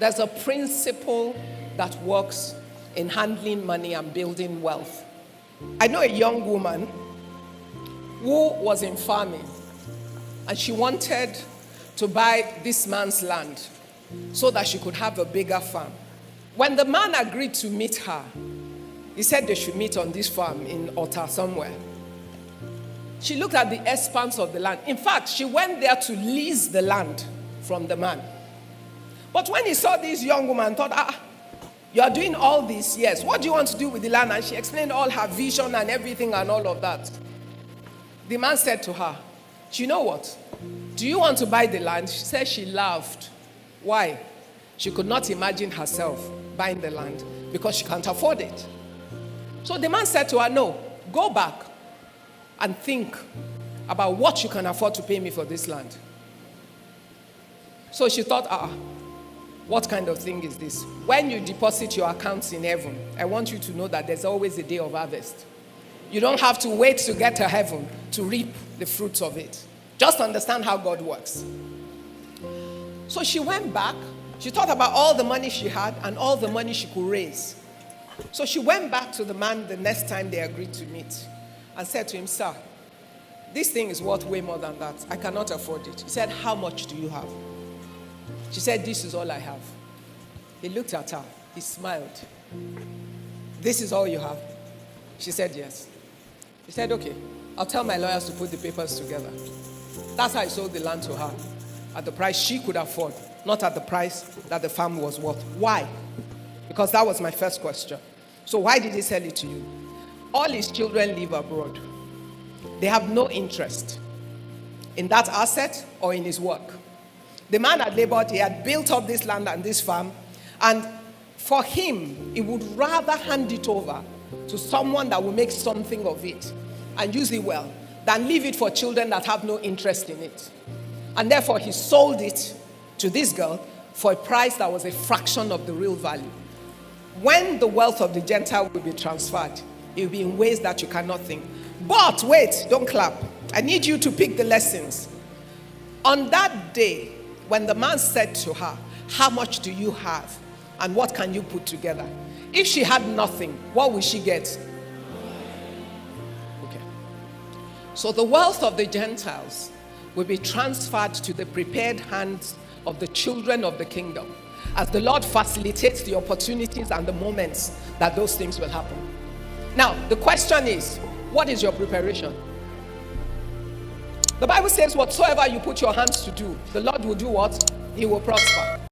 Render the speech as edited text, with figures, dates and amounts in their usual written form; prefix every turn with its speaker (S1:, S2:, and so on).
S1: There's a principle that works in handling money and building wealth. I know a young woman who was in farming, and she wanted to buy this man's land so that she could have a bigger farm. When the man agreed to meet her, he said they should meet on this farm in Otta somewhere. She looked at the expanse of the land. In fact, she went there to lease the land from the man. But when he saw this young woman, thought, you are doing all this, yes. What do you want to do with the land? And she explained all her vision and everything and all of that. The man said to her, do you know what? Do you want to buy the land? She said she laughed. Why? She could not imagine herself buying the land because she can't afford it. So the man said to her, no, go back and think about what you can afford to pay me for this land. So she thought, what kind of thing is this? When you deposit your accounts in heaven, I want you to know that there's always a day of harvest. You don't have to wait to get to heaven to reap the fruits of it. Just understand how God works. So she went back. She thought about all the money she had and all the money she could raise. So she went back to the man the next time they agreed to meet and said to him, sir, this thing is worth way more than that. I cannot afford it. He said, how much do you have? She said, this is all I have. He looked at her. He smiled. This is all you have? She said, yes. He said, okay, I'll tell my lawyers to put the papers together. That's how he sold the land to her, at the price she could afford, not at the price that the farm was worth. Why? Because that was my first question. So why did he sell it to you? All his children live abroad. They have no interest in that asset or in his work. The man had labored, he had built up this land and this farm, and for him, he would rather hand it over to someone that will make something of it and use it well than leave it for children that have no interest in it. And therefore, he sold it to this girl for a price that was a fraction of the real value. When the wealth of the Gentile will be transferred, it will be in ways that you cannot think. But wait, don't clap. I need you to pick the lessons. On that day, when the man said to her, how much do you have and what can you put together? If she had nothing, what will she get? Okay. So the wealth of the Gentiles will be transferred to the prepared hands of the children of the kingdom as the Lord facilitates the opportunities and the moments that those things will happen. Now, the question is, what is your preparation? The Bible says, whatsoever you put your hands to do, the Lord will do what? He will prosper.